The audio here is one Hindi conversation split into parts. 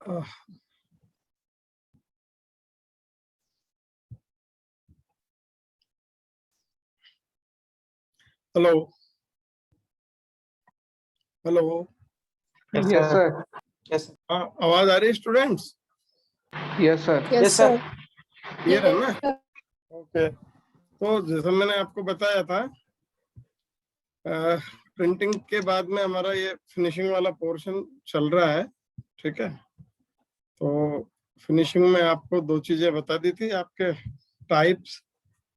Hello hello. Yes sir. Yes आवाज आ रही है students? Yes sir. Yes sir. Clear है ना? ओके। तो जैसा मैंने आपको बताया था, प्रिंटिंग के बाद में हमारा ये फिनिशिंग वाला पोर्शन चल रहा है। ठीक है, तो फिनिशिंग में आपको दो चीजें बता दी थी, आपके टाइप्स,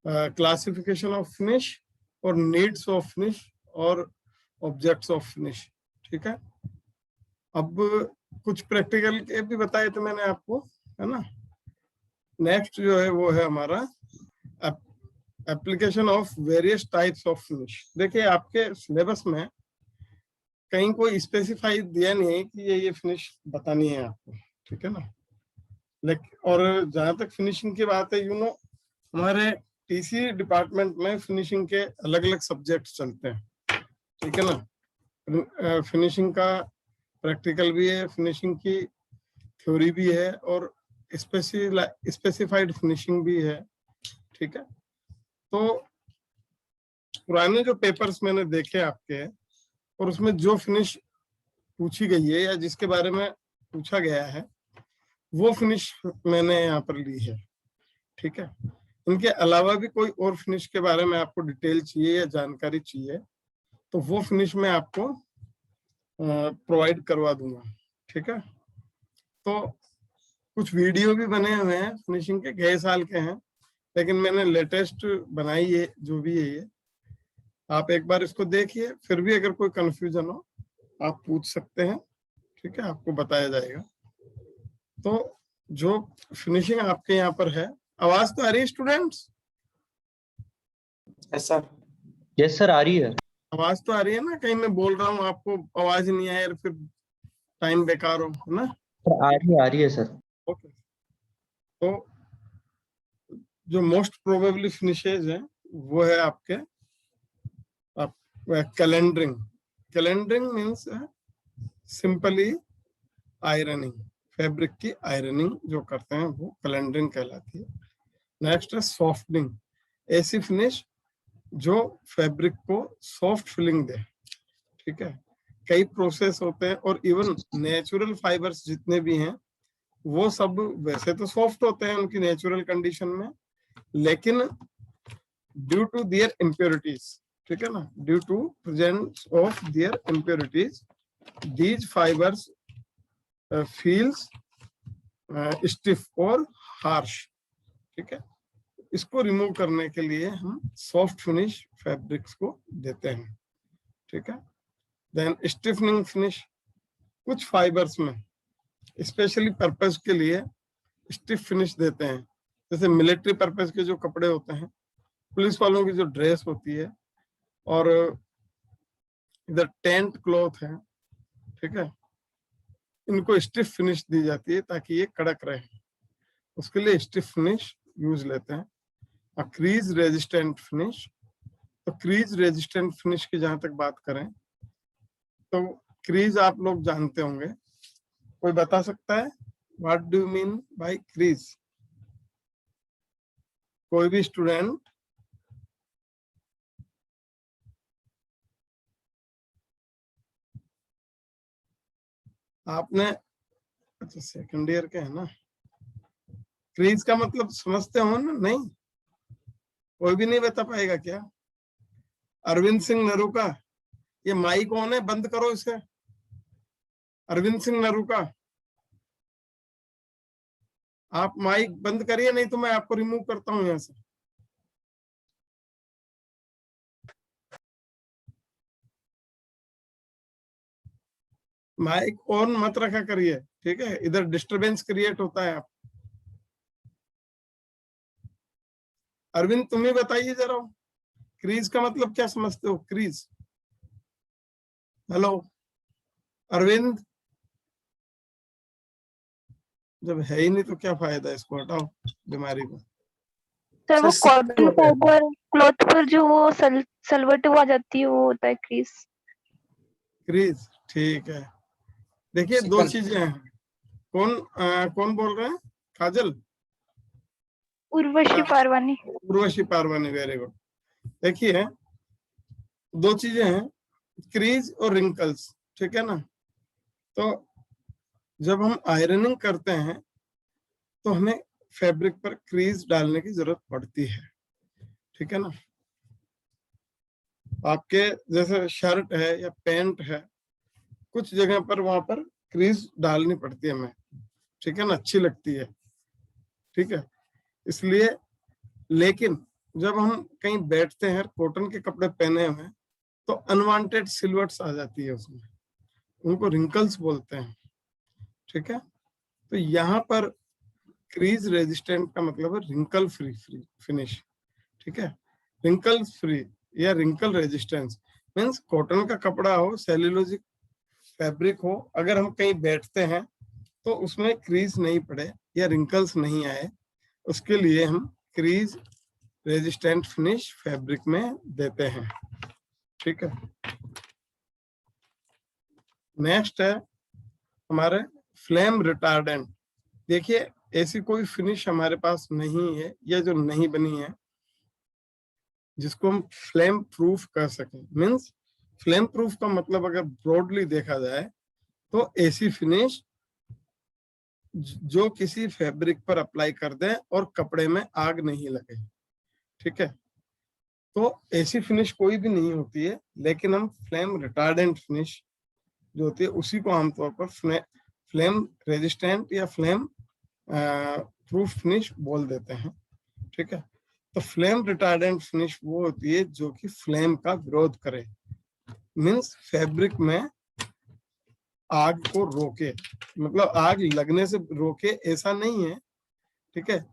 क्लासिफिकेशन ऑफ फिनिश और नीड्स ऑफ फिनिश और ऑब्जेक्ट्स ऑफ फिनिश। ठीक है, अब कुछ प्रैक्टिकल के भी बताए थे मैंने आपको, है ना। नेक्स्ट जो है वो है हमारा application of various types of finish. देखिए आपके सिलेबस में कहीं कोई स्पेसिफाई दिया नहीं है कि ये फिनिश बतानी है आपको, ठीक है ना। लेकिन और जहां तक फिनिशिंग की बात है, हमारे टीसी डिपार्टमेंट में फिनिशिंग के अलग अलग सब्जेक्ट चलते हैं, ठीक है ना। फिनिशिंग का प्रैक्टिकल भी है, फिनिशिंग की थ्योरी भी है और स्पेसिफाइड फिनिशिंग भी है, ठीक है। तो पुराने जो पेपर्स मैंने देखे आपके, और उसमें जो फिनिश पूछी गई है या जिसके बारे में पूछा गया है, वो फिनिश मैंने यहाँ पर ली है, ठीक है। इनके अलावा भी कोई और फिनिश के बारे में आपको डिटेल चाहिए या जानकारी चाहिए तो वो फिनिश मैं आपको प्रोवाइड करवा दूंगा, ठीक है। तो कुछ वीडियो भी बने हुए हैं फिनिशिंग के, गए साल के हैं, लेकिन मैंने लेटेस्ट बनाई है जो भी है ये। आप एक बार इसको देखिए, फिर भी अगर कोई कंफ्यूजन हो आप पूछ सकते हैं, ठीक है, आपको बताया जाएगा। तो जो फिनिशिंग आपके यहाँ पर है, आवाज तो आ रही है students? Yes sir. Yes sir, आ रही है। आवाज तो आ रही है ना? कहीं मैं बोल रहा हूँ आपको आवाज नहीं आए और फिर टाइम बेकार हो, है ना। आ रही है सर। ओके। तो जो मोस्ट प्रोबेबली फिनिशेज है वो है आपके calendering. Calendering means simply ironing, fabric की आयरनिंग जो करते हैं वो कैलेंडरिंग कहलाती है। नेक्स्ट है सॉफ्टनिंग, ऐसी फिनिश जो फैब्रिक को सॉफ्ट फीलिंग दे, ठीक है। कई प्रोसेस होते हैं और इवन नेचुरल फाइबर्स जितने भी हैं वो सब वैसे तो सॉफ्ट होते हैं उनकी नेचुरल कंडीशन में, लेकिन ड्यू टू देयर इम्प्योरिटीज, ठीक है ना, due to presence of their impurities these fibers feels stiff और हार्श, ठीक है। इसको रिमूव करने के लिए हम सॉफ्ट फिनिश फैब्रिक्स को देते हैं, ठीक है। देन स्टिफनिंग फिनिश, कुछ फाइबर्स में स्पेशली पर्पस के लिए स्टिफ फिनिश देते हैं, जैसे मिलिट्री पर्पस के जो कपड़े होते हैं, पुलिस वालों की जो ड्रेस होती है, और इधर टेंट क्लॉथ है, ठीक है, इनको स्टिफ फिनिश दी जाती है ताकि ये कड़क रहे, उसके लिए स्टिफ फिनिश यूज लेते हैं। और क्रीज रेजिस्टेंट फिनिश, तो क्रीज रेजिस्टेंट फिनिश की जहां तक बात करें तो क्रीज आप लोग जानते होंगे, कोई बता सकता है what do you mean by crease? कोई भी स्टूडेंट? आपने, अच्छा सेकंड ईयर के है ना, क्रीज का मतलब समझते हो ना? नहीं, कोई भी नहीं बता पाएगा क्या? अरविंद सिंह नरूका, ये माई कौन है? बंद करो इसे। अरविंद सिंह नरूका, आप माइक बंद करिए, नहीं तो मैं आपको रिमूव करता हूं यहां से। माइक ऑन मत रखा करिए, ठीक है, इधर डिस्टरबेंस क्रिएट होता है। आप अरविंद तुम ही बताइए जरा, क्रीज का मतलब क्या समझते हो? क्रीज, हेलो अरविंद, जब है ही नहीं तो क्या फायदा, इसको हटाओ बीमारी को। सर वो कॉटन फाइबर क्लॉथ पर जो वो सलवट वो आ जाती है, वो होता है क्रीज। क्रीज, ठीक है। देखिए दो चीजें हैं, कौन बोल रहे हैं? काजल, उर्वशी पारवानी। Urvashi Parwani, very good. देखिए, दो चीजें हैं, क्रीज और रिंकल्स, ठीक है ना। तो जब हम आयरनिंग करते हैं तो हमें फैब्रिक पर क्रीज डालने की जरूरत पड़ती है, ठीक है ना। आपके जैसे शर्ट है या पैंट है, कुछ जगह पर वहां पर क्रीज डालनी पड़ती है हमें, ठीक है ना, अच्छी लगती है, ठीक है, इसलिए। लेकिन जब हम कहीं बैठते हैं, कॉटन के कपड़े पहने हुए हैं, तो अनवांटेड सिलवट्स आ जाती है उसमें, उनको रिंकल्स बोलते हैं, ठीक है। तो यहाँ पर क्रीज रेजिस्टेंट का मतलब है रिंकल फ्री फिनिश, ठीक है। रिंकल फ्री या रिंकल रेजिस्टेंस मीन्स कॉटन का कपड़ा हो, सेल्यूलोजिक फैब्रिक हो, अगर हम कहीं बैठते हैं तो उसमें क्रीज नहीं पड़े या रिंकल्स नहीं आए, उसके लिए हम क्रीज रेजिस्टेंट फिनिश फैब्रिक में देते हैं, ठीक है। नेक्स्ट है हमारे फ्लेम रिटार्डेंट। देखिए, ऐसी कोई फिनिश हमारे पास नहीं है या जो नहीं बनी है जिसको हम फ्लेम प्रूफ कर सकें। मींस फ्लेम प्रूफ का मतलब अगर ब्रॉडली देखा जाए तो ऐसी फिनिश जो किसी फैब्रिक पर अप्लाई कर दें और कपड़े में आग नहीं लगे, ठीक है। तो ऐसी फिनिश कोई भी नहीं होती है, लेकिन हम फ्लेम रिटार्डेंट फिनिश जो होती है उसी को आमतौर पर फ्लेम रेजिस्टेंट या फ्लेम प्रूफ फिनिश बोल देते हैं, ठीक है। तो फ्लेम रिटार्डेंट फिनिश वो होती है जो कि फ्लेम का विरोध करे, मींस फैब्रिक में आग को रोके, मतलब आग लगने से रोके ऐसा नहीं है, ठीक है।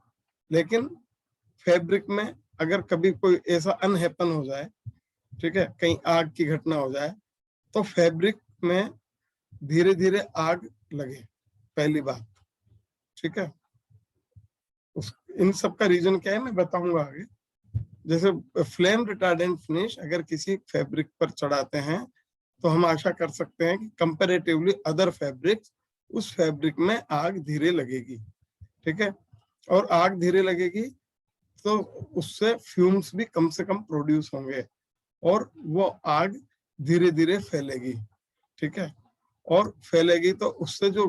लेकिन फैब्रिक में अगर कभी कोई ऐसा अनहैपन हो जाए, ठीक है, कहीं आग की घटना हो जाए, तो फैब्रिक में धीरे धीरे आग लगे, पहली बात, ठीक है। इन सब का रीजन क्या है मैं बताऊंगा आगे। जैसे फ्लेम रिटार्डेंट फिनिश अगर किसी फैब्रिक पर चढ़ाते हैं तो हम आशा कर सकते हैं कि कंपैरेटिवली अदर फैब्रिक्स, उस फैब्रिक में आग धीरे लगेगी, ठीक है। और आग धीरे लगेगी तो उससे फ्यूम्स भी कम से कम प्रोड्यूस होंगे और वो आग धीरे धीरे फैलेगी, ठीक है। और फैलेगी तो उससे जो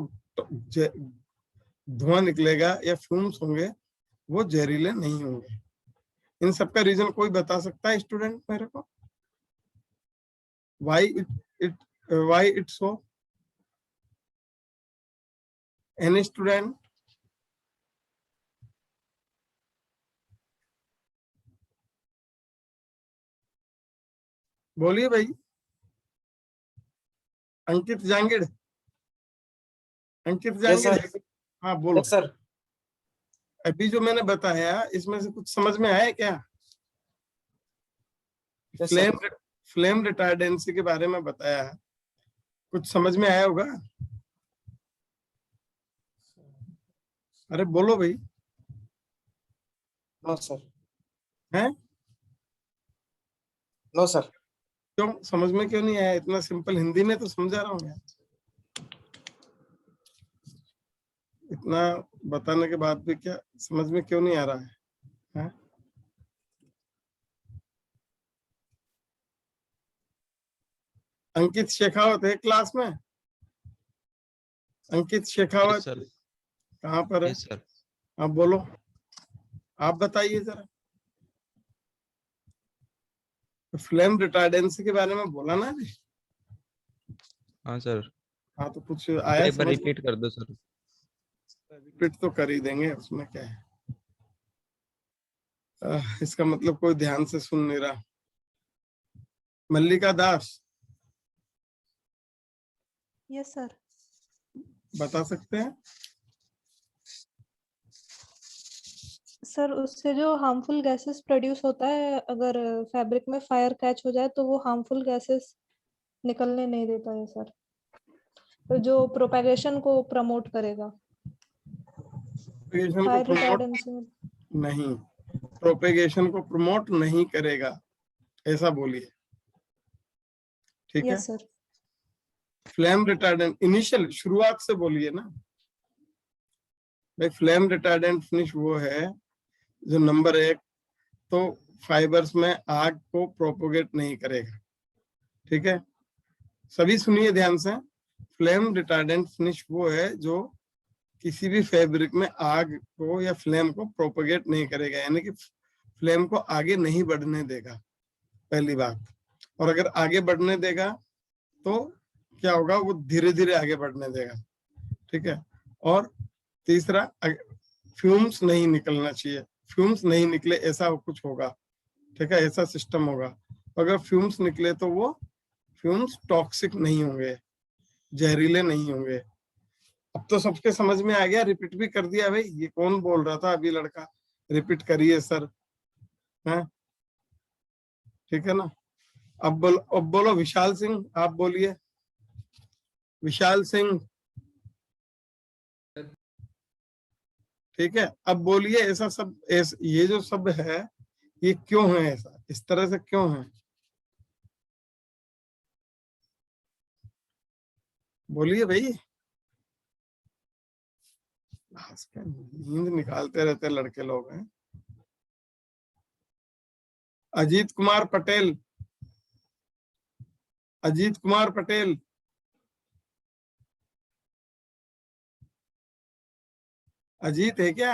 धुआं निकलेगा या फ्यूम्स होंगे वो जहरीले नहीं होंगे। इन सब का रीजन कोई बता सकता है स्टूडेंट मेरे को? why it so? Any student? बोलिए भाई। अंकित जांगिड़, अंकित जांगिड़, हाँ बोलो। सर, अभी जो मैंने बताया इसमें से कुछ समझ में आया क्या? Yes, फ्लेम फ्लेम रिटार्डेंसी के बारे में बताया है, कुछ समझ में आया होगा? अरे बोलो भाई। नो सर, हैं? No sir. क्यों समझ में क्यों नहीं आया? इतना सिंपल हिंदी में तो समझा रहा हूँ यार, इतना बताने के बाद भी क्या समझ में क्यों नहीं आ रहा है? हैं? अंकित शेखावत है क्लास में? अंकित शेखावत सर। कहाँ पर है? Yes sir. आप बोलो, आप बताइए जरा। फ्लेम रिटार्डेंसी के बारे में बोला ना अभी? हाँ सर, हाँ तो कुछ आया एक बार समझ? रिपीट कर दो सर। रिपीट तो कर ही देंगे, उसमें क्या है। इसका मतलब कोई ध्यान से सुन नहीं रहा। मल्लिका दास यस सर। बता सकते हैं? सर उससे जो हार्मफुल गैसेस प्रोड्यूस होता है, अगर फैब्रिक में फायर कैच हो जाए तो वो हार्मफुल गैसेस निकलने नहीं देता है सर, तो जो प्रोपेगेशन को प्रमोट करेगा। प्रोपेगेशन को फायर प्रमोट रिटार्डेंसी में नहीं, प्रोपेगेशन को प्रमोट नहीं करेगा ऐसा बोलिए, ठीक है। Yes sir. Flame retardant initial शुरुआत से बोलिए ना, भाई फ्लेम रिटार्डेंट फिनिश वो है जो नंबर 1 तो फाइबर्स में आग को प्रोपोगेट नहीं करेगा। ठीक है, सभी सुनिए ध्यान से। फ्लेम रिटार्डेंट फिनिश वो है जो किसी भी फैब्रिक में आग को या फ्लेम को प्रोपोगेट नहीं करेगा, यानी कि फ्लेम को आगे नहीं बढ़ने देगा, पहली बात। और अगर आगे बढ़ने देगा तो क्या होगा, वो धीरे धीरे आगे बढ़ने देगा। ठीक है, और तीसरा, फ्यूम्स नहीं निकलना चाहिए, फ्यूम्स नहीं निकले ऐसा कुछ होगा। ठीक है, ऐसा सिस्टम होगा। अगर फ्यूम्स निकले तो वो फ्यूम्स टॉक्सिक नहीं होंगे, जहरीले नहीं होंगे। अब तो सबके समझ में आ गया, रिपीट भी कर दिया भाई। ये कौन बोल रहा था अभी लड़का, रिपीट करिए सर, है ठीक है ना। अब बोलो विशाल सिंह, आप बोलिए विशाल सिंह। ठीक है, अब बोलिए ऐसा सब ये जो शब्द है ये क्यों है, ऐसा इस तरह से क्यों है, बोलिए भाई। नींद निकालते रहते लड़के लोग हैं। अजीत कुमार पटेल, अजीत कुमार पटेल, अजीत है क्या?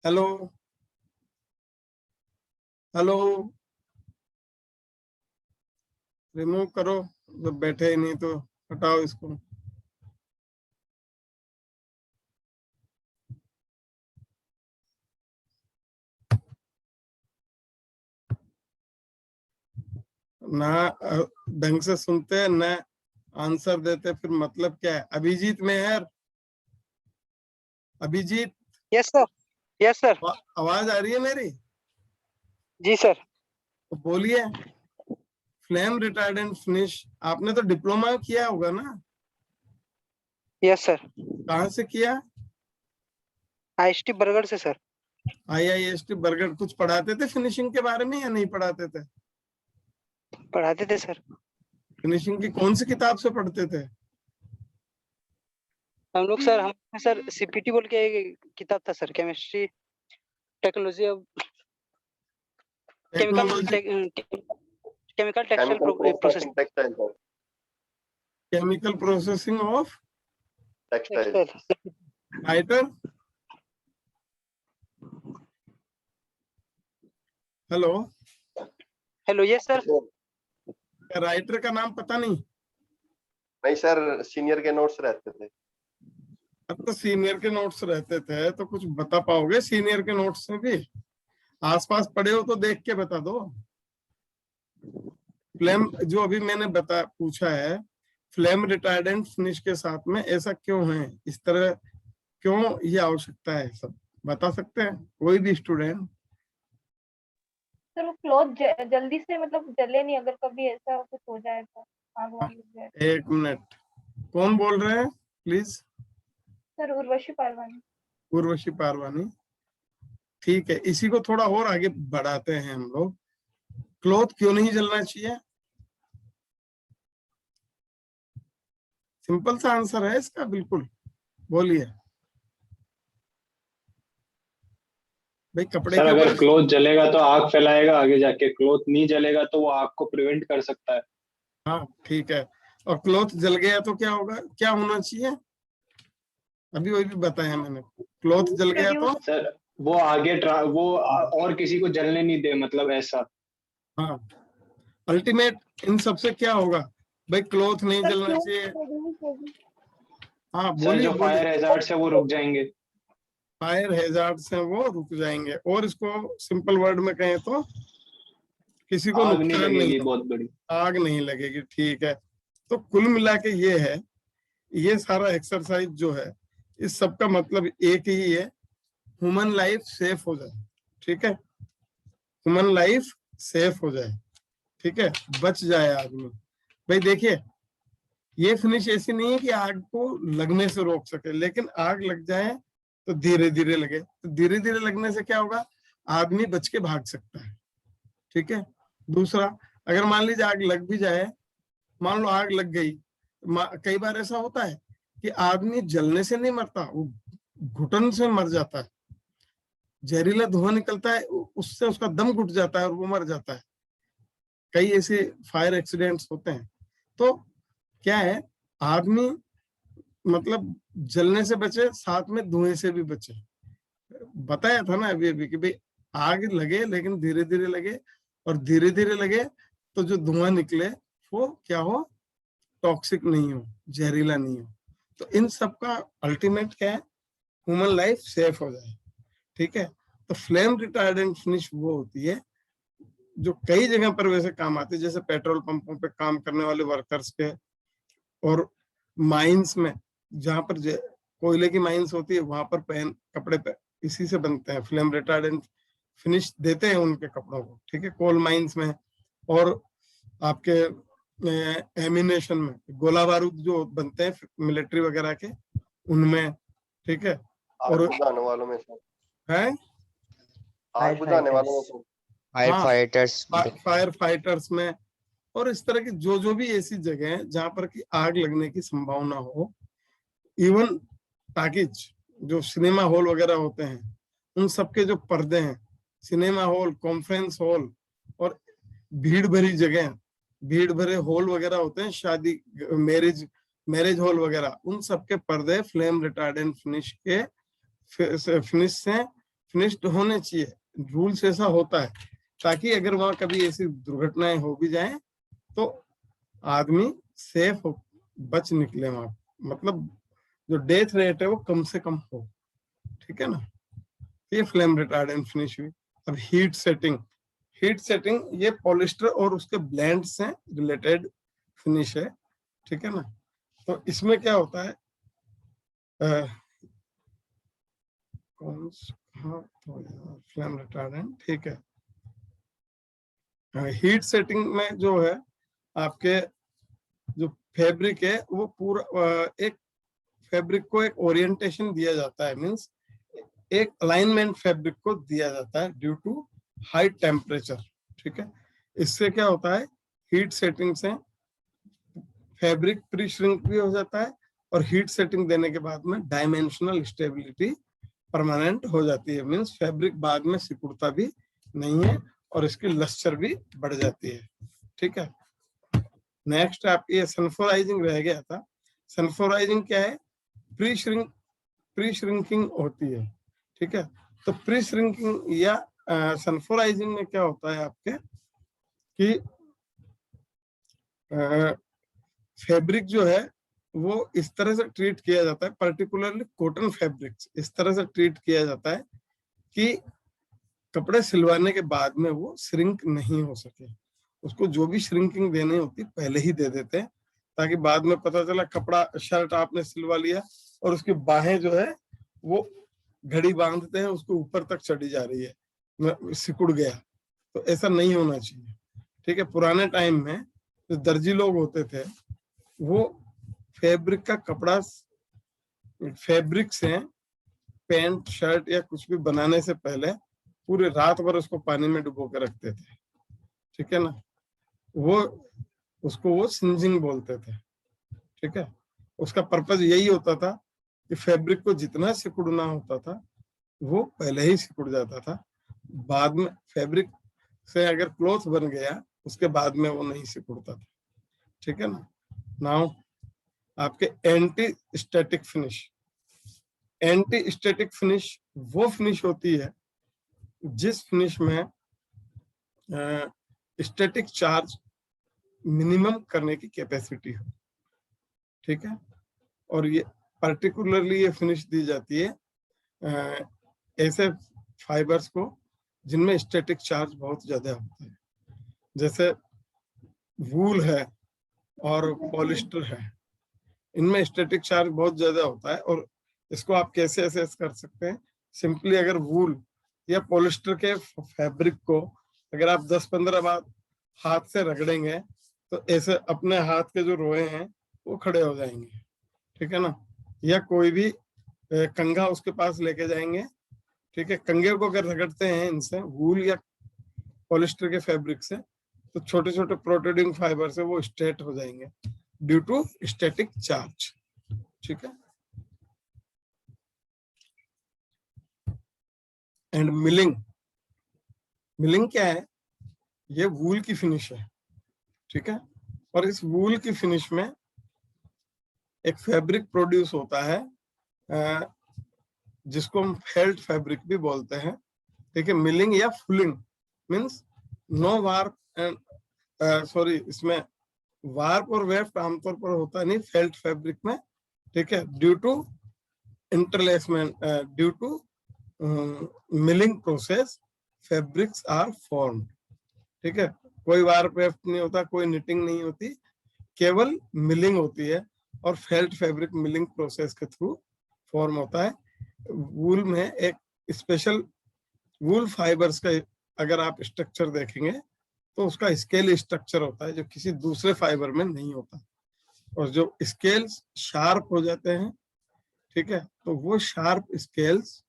हेलो हेलो, रिमूव करो, जब बैठे ही नहीं तो हटाओ इसको। ना ढंग से सुनते न आंसर देते, फिर मतलब क्या है? Abhijeet Mehar, Abhijeet. Yes sir, yes sir. आवाज आ रही है मेरी? जी सर। तो बोलिए। फ्लेम रिटार्डेंट फिनिश आपने तो डिप्लोमा किया होगा ना? Yes sir. कहाँ से किया? IIT बरगढ़ से सर। IIST बरगढ़। कुछ पढ़ाते थे फिनिशिंग के बारे में या नहीं पढ़ाते थे? पढ़ाते थे सर। फिनिशिंग की कौन सी किताब से पढ़ते थे? हम लोग सर, हम सर CPT बोल के एक किताब था sir, chemistry technology of chemical textile processing. Chemical processing of textile. Writer. Hello hello, yes sir. Writer का नाम पता नहीं? नहीं सर, सीनियर के नोट्स रहते थे। अब तो सीनियर के नोट्स रहते थे तो कुछ बता पाओगे सीनियर के नोट्स में भी? आसपास पढ़े हो तो देख के बता दो। फ्लेम जो अभी मैंने पूछा है, फ्लेम रिटार्डेंट फिनिश के साथ में ऐसा क्यों है, इस तरह क्यों ये आवश्यकता है, सब बता सकते हैं कोई भी स्टूडेंट? सर वो क्लॉथ जल्दी से मतलब जले नहीं, अगर कभी ऐसा कुछ हो जाए तो आग वाग लग जाए। एक मिनट, कौन बोल रहे हैं प्लीज? सर उर्वशी पारवानी। उर्वशी पारवानी, ठीक है। इसी को थोड़ा और आगे बढ़ाते हैं हम लोग। क्लॉथ क्यों नहीं जलना चाहिए? सिंपल सा आंसर है इसका, बिल्कुल बोलिए भाई। कपड़े सर के अगर ऊपर क्लोथ जलेगा तो आग फैलाएगा आगे जाके, क्लोथ नहीं जलेगा तो वो आग को प्रिवेंट कर सकता है। हाँ ठीक है, और क्लॉथ जल गया तो क्या होगा, क्या होना चाहिए? अभी वही भी बताया मैंने, क्लॉथ जल गया तो सर वो आगे वो और किसी को जलने नहीं दे, मतलब ऐसा। हाँ, अल्टीमेट इन सबसे क्या होगा भाई? क्लॉथ नहीं जलना चाहिए। हाँ सर बोलिए जो फायर हैजार्ड से वो रुक जाएंगे। फायर हैजार्ड से वो रुक जाएंगे, और इसको सिंपल वर्ड में कहें तो किसी को आग नहीं नुकसान लगेगी, नहीं, बहुत बड़ी आग नहीं लगेगी। ठीक है, तो कुल मिला के ये है, ये सारा एक्सरसाइज जो है इस सब का मतलब एक ही है, ह्यूमन लाइफ सेफ हो जाए। ठीक है, ह्यूमन लाइफ सेफ हो जाए, ठीक है, बच जाए आदमी। भाई देखिए, ये फिनिश ऐसी नहीं है कि आग को लगने से रोक सके, लेकिन आग लग जाए तो धीरे धीरे लगे, तो धीरे धीरे लगने से क्या होगा, आदमी बच के भाग सकता है। ठीक है, दूसरा, अगर मान लीजिए आग लग भी जाए, मान लो आग लग गई, कई बार ऐसा होता है कि आदमी जलने से नहीं मरता, वो घुटन से मर जाता है, जहरीला धुआं निकलता है, उससे उसका दम घुट जाता है और वो मर जाता है। कई ऐसे फायर एक्सीडेंट्स होते हैं। तो क्या है, आदमी मतलब जलने से बचे, साथ में धुएं से भी बचे। बताया था ना अभी कि भाई आग लगे लेकिन धीरे धीरे लगे, और धीरे धीरे लगे तो जो धुआं निकले वो क्या हो, टॉक्सिक नहीं हो, जहरीला नहीं हो। तो इन सब का अल्टीमेट क्या है, ह्यूमन लाइफ सेफ हो जाए। ठीक है, तो फ्लेम रिटार्डेंट फिनिश वो होती है जो कई जगह पर वैसे काम आती है, जैसे पेट्रोल पंपों पे काम करने वाले वर्कर्स के, और माइंस में जहां पर कोयले की माइंस होती है वहां पर कपड़े पे इसी से बनते हैं, फ्लेम रिटार्डेंट फिनिश देते हैं उनके कपड़ों को। ठीक है, कोल माइंस में, और आपके एमिनेशन में, गोला बारूद जो बनते हैं मिलिट्री वगैरह के, उनमें। ठीक है, और बुझाने वालों में से है आग बुझाने वालों में से, फायर फाइटर्स में, और इस तरह की जो भी ऐसी जगह है जहां पर कि आग लगने की संभावना हो। इवन टाकीज, जो सिनेमा हॉल वगैरह होते हैं, उन सबके जो पर्दे हैं, सिनेमा हॉल, कॉन्फ्रेंस हॉल, और भीड़ भरी जगह, भीड़ भरे हॉल वगैरह होते हैं, शादी, मैरिज हॉल वगैरह, उन सबके पर्दे फ्लेम रिटार्डेंट फिनिश के फिनिश से फिनिश्ड होने चाहिए। रूल्स ऐसा होता है ताकि अगर वहां कभी ऐसी दुर्घटनाएं हो भी जाए तो आदमी सेफ हो, बच निकले वहां, मतलब जो डेथ रेट है वो कम से कम हो। ठीक है ना, ये फ्लेम रिटार्डेंट फिनिश हुई। अब हीट सेटिंग, ये पॉलिस्टर और उसके ब्लेंड से रिलेटेड फिनिश है। ठीक है ना, तो इसमें क्या होता है, फ्लेम रिटार्डेंट, ठीक है। हीट सेटिंग में जो है आपके जो फैब्रिक है वो पूरा एक फैब्रिक को एक ओरिएंटेशन दिया जाता है, मींस एक अलाइनमेंट फैब्रिक को दिया जाता है ड्यू टू हाई टेम्परेचर। ठीक है, इससे क्या होता है, हीट सेटिंग से फैब्रिक प्री श्रिंक भी हो जाता है, और हीट सेटिंग देने के बाद में डायमेंशनल स्टेबिलिटी परमानेंट हो जाती है, मींस फैब्रिक बाद में सिकुड़ता भी नहीं है और इसकी लस्चर भी बढ़ जाती है। ठीक है, नेक्स्ट आप ये सल्फराइजिंग रह गया था। सल्फराइजिंग क्या है, प्री श्रिंकिंग होती है। ठीक है, तो प्री श्रिंकिंग या सल्फराइजिंग में क्या होता है आपके कि फैब्रिक जो है वो इस तरह से ट्रीट किया जाता है, पर्टिकुलरली कॉटन फैब्रिक्स इस तरह से ट्रीट किया जाता है कि कपड़े सिलवाने के बाद में वो श्रिंक नहीं हो सके। उसको जो भी श्रिंकिंग देनी होती पहले ही दे देते हैं, ताकि बाद में पता चला कपड़ा, शर्ट आपने सिलवा लिया और उसकी बाहें जो है वो घड़ी बांधते हैं उसको ऊपर तक चढ़ी जा रही है, सिकुड़ गया, तो ऐसा नहीं होना चाहिए। ठीक है, पुराने टाइम में जो दर्जी लोग होते थे वो फैब्रिक का कपड़ा, फैब्रिक से पैंट शर्ट या कुछ भी बनाने से पहले पूरे रात भर उसको पानी में डुबो के रखते थे। ठीक है ना, वो सिंजिंग बोलते थे। ठीक है, उसका पर्पज यही होता था कि फैब्रिक को जितना सिकुड़ना होता था वो पहले ही सिकुड़ जाता था, बाद में फैब्रिक से अगर क्लॉथ बन गया उसके बाद में वो नहीं सिकुड़ता था। ठीक है ना, नाउ आपके anti static finish. Anti static finish वो फिनिश होती है जिस फिनिश में स्टैटिक चार्ज मिनिमम करने की कैपेसिटी हो। ठीक है, और ये पर्टिकुलरली ये फिनिश दी जाती है ऐसे फाइबर्स को जिनमें स्टैटिक चार्ज बहुत ज्यादा होता है, जैसे वूल है और पॉलिस्टर है, इनमें स्टैटिक चार्ज बहुत ज्यादा होता है। और इसको आप कैसे असेस कर सकते हैं, सिंपली अगर वूल या पॉलिस्टर के फैब्रिक को अगर आप 10-15 बार हाथ से रगड़ेंगे तो ऐसे अपने हाथ के जो रोए हैं वो खड़े हो जाएंगे। ठीक है ना, या कोई भी कंघा उसके पास लेके जाएंगे। ठीक है, कंघे को अगर रगड़ते हैं इनसे, वूल या पॉलिस्टर के फैब्रिक से, तो छोटे छोटे प्रोट्रूडिंग फाइबर से वो स्ट्रेट हो जाएंगे ड्यू टू स्टैटिक चार्ज। ठीक है, एंड मिलिंग। मिलिंग क्या है? ये वूल की फिनिश है, ठीक है। और इस वूल की फिनिश में एक फैब्रिक प्रोड्यूस होता है जिसको हम फेल्ट फैब्रिक भी बोलते हैं, ठीक है। मिलिंग या fulling means no warp and sorry, इसमें वार्प और वेफ्ट आमतौर पर होता नहीं फेल्ट फैब्रिक में, ठीक है। Due to interlacement, due to milling process fabrics are formed, ठीक है। कोई वार्प वेफ्ट नहीं होता, कोई निटिंग नहीं होती, केवल मिलिंग होती है। और फेल्ट फैब्रिक मिलिंग प्रोसेस के थ्रू फॉर्म होता है। वूल में एक स्पेशल वूल फाइबर्स का अगर आप स्ट्रक्चर देखेंगे तो उसका स्केल स्ट्रक्चर होता है जो किसी दूसरे फाइबर में नहीं होता। और जो स्केल्स शार्प हो जाते हैं, ठीक है, तो वो शार्प स्केल्स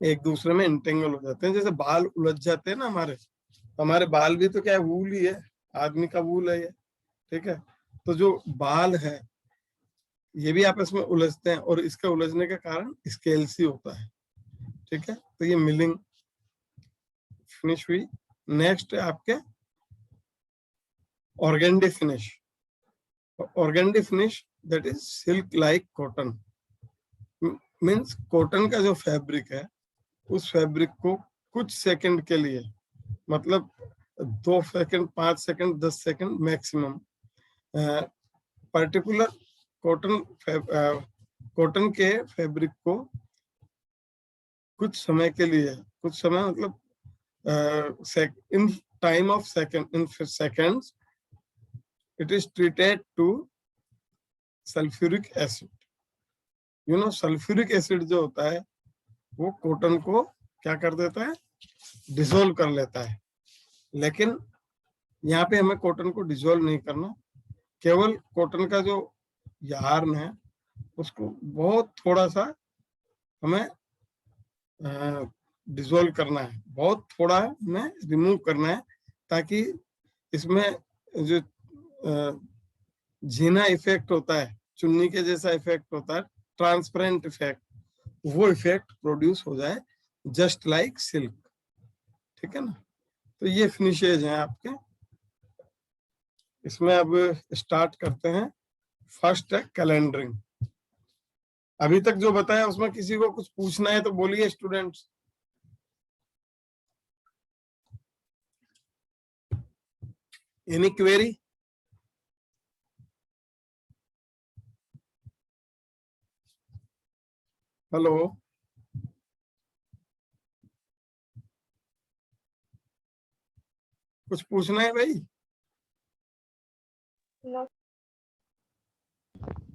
एक दूसरे में इंटेंगल हो जाते हैं। जैसे बाल उलझ जाते हैं ना हमारे बाल भी तो क्या है, वूल ही है, आदमी का वूल है ये, ठीक है। तो जो बाल है ये भी आपस में उलझते हैं और इसके उलझने के कारण स्केल्स ही होता है, ठीक है। तो ये मिलिंग फिनिश हुई। नेक्स्ट है आपके organdie finish. Organdie finish that is silk like cotton. Means cotton का जो फैब्रिक है उस फैब्रिक को कुछ सेकंड के लिए, मतलब 2 second, 5 second, 10 second maximum, particular cotton के फैब्रिक को कुछ समय के लिए, कुछ समय मतलब in time of second, in seconds, it is treated to sulfuric acid. You know sulfuric acid जो होता है वो कॉटन को क्या कर देता है, डिसॉल्व कर लेता है। लेकिन यहाँ पे हमें कॉटन को डिसॉल्व नहीं करना, केवल कॉटन का जो यार्न है उसको बहुत थोड़ा सा हमें डिसॉल्व करना है, बहुत थोड़ा हमें रिमूव करना है, ताकि इसमें जो झीना इफेक्ट होता है, चुन्नी के जैसा इफेक्ट होता है, ट्रांसपेरेंट इफेक्ट, वो इफेक्ट प्रोड्यूस हो जाए जस्ट लाइक सिल्क, ठीक है ना। तो ये फिनिशेज हैं आपके। इसमें अब स्टार्ट करते हैं। फर्स्ट है कैलेंडरिंग। अभी तक जो बताया उसमें किसी को कुछ पूछना है तो बोलिए स्टूडेंट्स। Any query? हेलो, कुछ पूछना है भाई? नो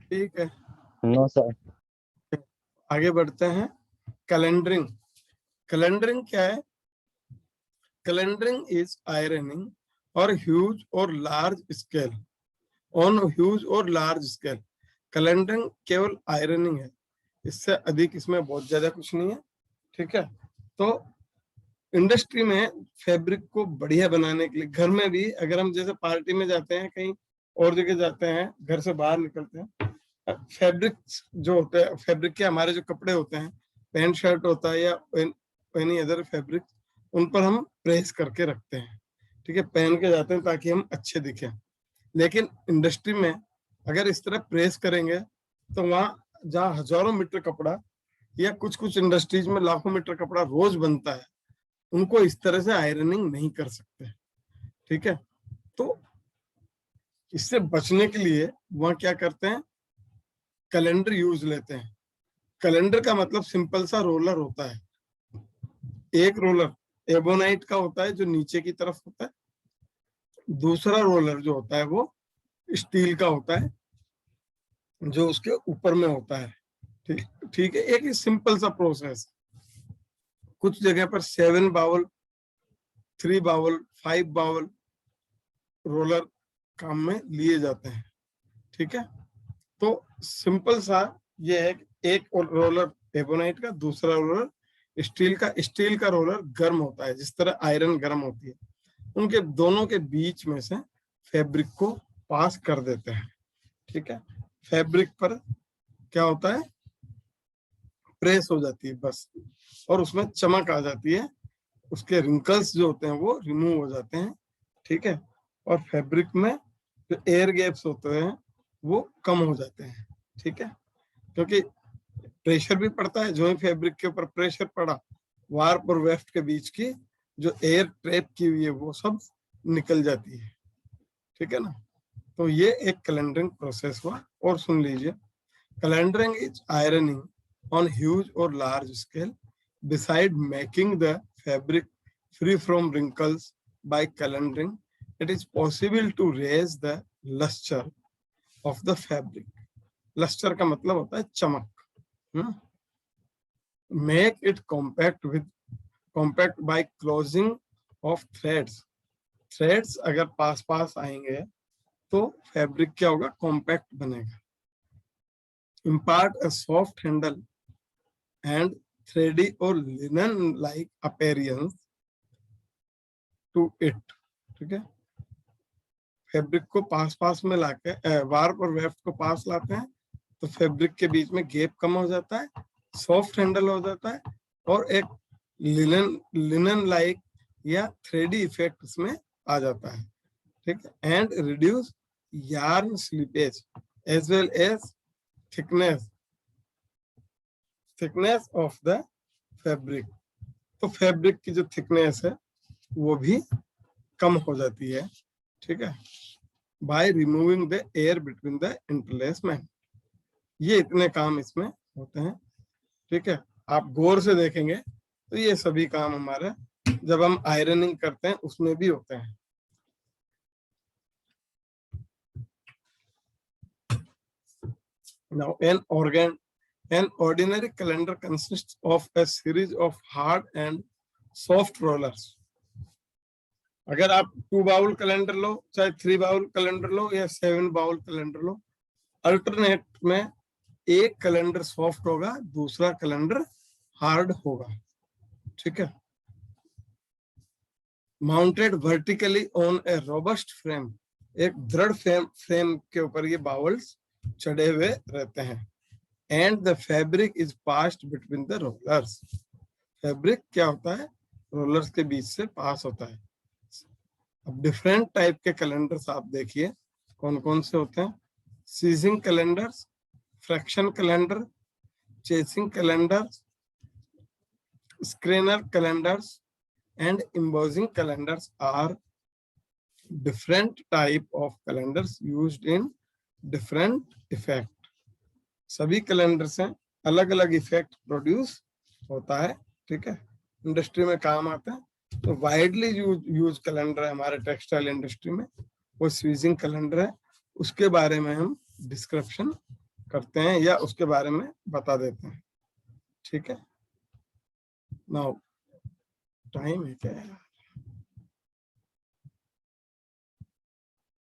ठीक है, नो सर। आगे बढ़ते हैं। कैलेंडरिंग। कैलेंडरिंग क्या है? कैलेंडरिंग इज आयरनिंग और ह्यूज और लार्ज स्केल, ऑन ह्यूज और लार्ज स्केल। कैलेंडरिंग केवल आयरनिंग है, इससे अधिक इसमें बहुत ज्यादा कुछ नहीं है, ठीक है। तो इंडस्ट्री में फैब्रिक को बढ़िया बनाने के लिए, घर में भी अगर हम जैसे पार्टी में जाते हैं, कहीं और जगह जाते हैं, घर से बाहर निकलते हैं, फैब्रिक जो होते हैं, फैब्रिक के हमारे जो कपड़े होते हैं, पैंट शर्ट होता है या एनी अदर फैब्रिक, उन पर हम प्रेस करके रखते हैं, ठीक है, पहन के जाते हैं ताकि हम अच्छे दिखें। लेकिन इंडस्ट्री में अगर इस तरह प्रेस करेंगे तो वहां जहाँ हजारों मीटर कपड़ा या कुछ कुछ इंडस्ट्रीज में लाखों मीटर कपड़ा रोज बनता है, उनको इस तरह से आयरनिंग नहीं कर सकते, ठीक है। तो इससे बचने के लिए वहां क्या करते हैं, कैलेंडर यूज लेते हैं। कैलेंडर का मतलब सिंपल सा रोलर होता है। एक रोलर एबोनाइट का होता है जो नीचे की तरफ होता है, दूसरा रोलर जो होता है वो स्टील का होता है जो उसके ऊपर में होता है, ठीक है। एक सिंपल सा प्रोसेस। कुछ जगह पर 7 बाउल, 3 बाउल, 5 बाउल रोलर काम में लिए जाते हैं, ठीक है। तो सिंपल सा ये है, एक रोलर एबोनाइट का, दूसरा रोलर स्टील का। स्टील का रोलर गर्म होता है, जिस तरह आयरन गर्म होती है, उनके दोनों के बीच में से फैब्रिक को पास कर देते हैं, ठीक है। फैब्रिक पर क्या होता है, प्रेस हो जाती है, बस और उसमें चमक आ जाती है, उसके रिंकल्स जो होते हैं वो रिमूव हो जाते हैं, ठीक है। और फैब्रिक में जो एयर गैप्स होते हैं वो कम हो जाते हैं, ठीक है, क्योंकि प्रेशर भी पड़ता है। जो ही फैब्रिक के ऊपर प्रेशर पड़ा, वार्प और वेफ्ट के बीच की जो एयर ट्रैप की हुई है वो सब निकल जाती है, ठीक है ना। तो ये एक कैलेंडरिंग प्रोसेस हुआ। और सुन लीजिए, calendering is ironing on huge और large scale beside making the fabric free from wrinkles. By calendering, it is possible to raise the luster of the fabric. Luster का मतलब होता है चमक। Make it compact by closing of threads. Threads अगर पास पास आएंगे तो फैब्रिक क्या होगा, कॉम्पैक्ट बनेगा। Impart a soft handle and thready or linen-like appearance to it, ठीक है। फैब्रिक को पास में लाके वार्प और वेफ्ट को पास लाते हैं तो फैब्रिक के बीच में गैप कम हो जाता है, सॉफ्ट हैंडल हो जाता है और एक लिनन लाइक या थ्रेडी इफेक्ट उसमें आ जाता है, ठीक है। And reduce yarn slippage as well as thickness of the fabric. तो फैब्रिक की जो थिकनेस है वो भी कम हो जाती है, ठीक है, by removing the air between the interlacement. ये इतने काम इसमें होते हैं, ठीक है। आप गौर से देखेंगे तो ये सभी काम हमारे जब हम आयरनिंग करते हैं उसमें भी होते हैं। Now, an ordinary calendar consists of a series of hard and soft rollers. अगर आप 2 बाउल कैलेंडर लो, चाहे 3 बाउल कैलेंडर लो या 7 बाउल कैलेंडर लो, अल्टरनेट में एक कैलेंडर सॉफ्ट होगा, दूसरा कैलेंडर हार्ड होगा, ठीक है। Mounted vertically on A robust frame, एक दृढ़ फ्रेम के ऊपर ये बाउल्स चढ़े हुए रहते हैं। And the fabric is passed between the rollers, fabric क्या होता है, रोलर्स के बीच से पास होता है। अब डिफरेंट टाइप के कैलेंडर्स आप देखिए कौन कौन से होते हैं। Swissing calenders, friction calender, chasing calenders, Schreiner calenders and embossing calendars are different type of calendars used in different effect. सभी कैलेंडर्स हैं, अलग अलग इफेक्ट प्रोड्यूस होता है, ठीक है, इंडस्ट्री में काम आता है। तो वाइडली यूज कैलेंडर है हमारे टेक्सटाइल इंडस्ट्री में, वो स्वीजिंग कैलेंडर है। उसके बारे में हम डिस्क्रिप्शन करते हैं या उसके बारे में बता देते हैं, ठीक है। नाउ टाइम है क्या,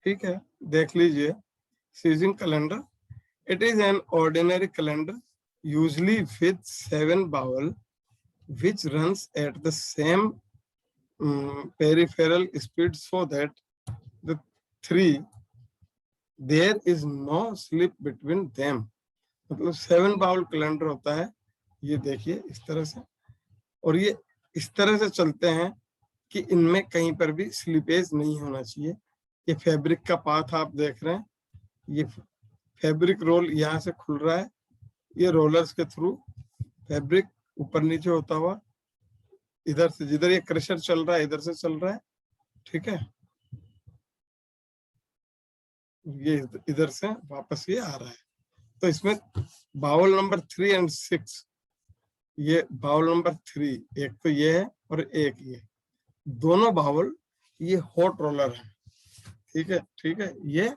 ठीक है, देख लीजिए। Swissing calender, it is an ordinary calender usually with 7 bowl which runs at the same peripheral speed so that the 3 there is no slip between them। मतलब 7 बाउल कैलेंडर होता है, ये देखिए इस तरह से, और ये इस तरह से चलते हैं कि इनमें कहीं पर भी स्लिपेज नहीं होना चाहिए। ये फैब्रिक का पाथ आप देख रहे हैं, ये फैब्रिक रोल यहाँ से खुल रहा है, ये रोलर्स के थ्रू फैब्रिक ऊपर नीचे होता हुआ इधर से, जिधर ये क्रशर चल रहा है इधर से चल रहा है, ठीक है, ये इधर से वापस ये आ रहा है। तो इसमें बाउल नंबर 3 और 6, ये बाउल नंबर 3, एक तो ये है और एक ये, दोनों बाउल ये हॉट रोलर है, ठीक है, ठीक है, ये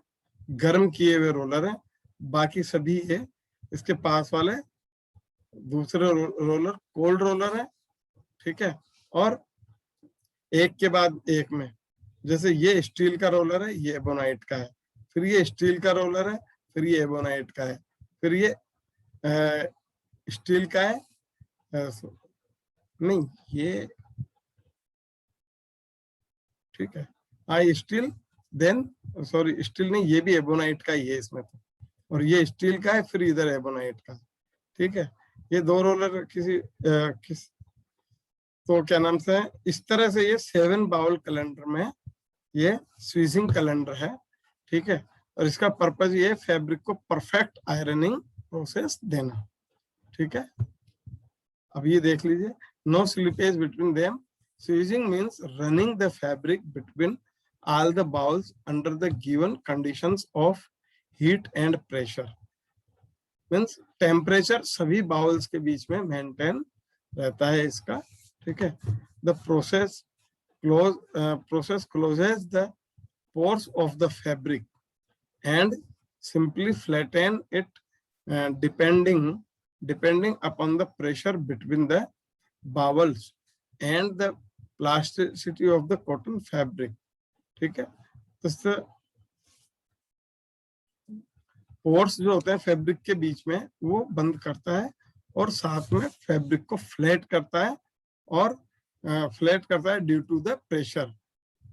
गर्म किए हुए रोलर है। बाकी सभी ये इसके पास वाले दूसरे रोलर कोल्ड रोलर है, ठीक है। और एक के बाद एक में, जैसे ये स्टील का रोलर है, ये एबोनाइट का है, फिर ये स्टील का रोलर है, फिर ये एबोनाइट का है, फिर ये स्टील का है, नहीं ये, ठीक है, हाँ स्टील, देन सॉरी स्टील नहीं, ये भी एबोनाइट का ही है इसमें तो, और ये स्टील का है, फिर इधर एबोनाइट का, ठीक है। ये 2 रोलर किस तो क्या नाम से इस तरह से ये 7 बाउल कैलेंडर में ये स्वीजिंग कैलेंडर है, ठीक है। और इसका पर्पज ये फैब्रिक को परफेक्ट आयरनिंग प्रोसेस देना, ठीक है। अब ये देख लीजिए, no slippage between them. Squeezing means running the fabric between all the bowls under the given conditions of heat and pressure. Means temperature सभी बाउल्स के बीच में मेंटेन रहता है इसका, ठीक है। The process closes the pores of the fabric and simply flatten it depending upon the pressure between the bowels and the plasticity of the cotton fabric, ठीक है। तो पोर्स जो होते हैं फैब्रिक के बीच में वो बंद करता है और साथ में फैब्रिक को फ्लैट करता है, और फ्लैट करता है due to the pressure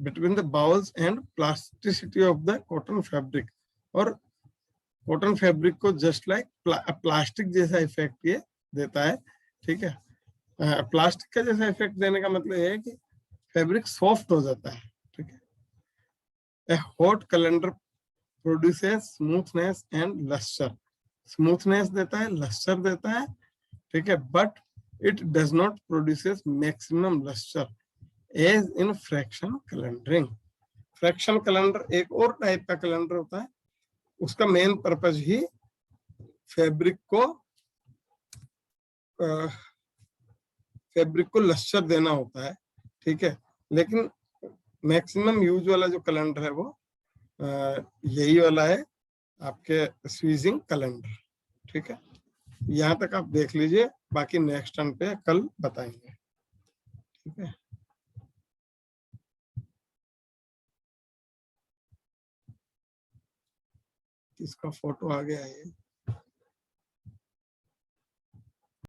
between the bowls and plasticity of the cotton fabric. और कॉटन फैब्रिक को जस्ट लाइक प्लास्टिक जैसा इफेक्ट ये देता है, ठीक है। प्लास्टिक का जैसा इफेक्ट देने का मतलब ये है कि फैब्रिक सॉफ्ट हो जाता है, ठीक है। A hot calendar produces smoothness and luster. Smoothness देता है, luster देता है, ठीक है, but it does not produces maximum luster as in fraction calendaring. Fraction calendar एक और टाइप का कैलेंडर होता है, उसका मेन पर्पज ही फैब्रिक को लस्टर देना होता है, ठीक है। लेकिन मैक्सिमम यूज वाला जो कैलेंडर है वो यही वाला है, आपके स्वीजिंग कैलेंडर, ठीक है। यहाँ तक आप देख लीजिए, बाकी नेक्स्ट टर्न पे कल बताएंगे, ठीक है। इसका फोटो आ गया है।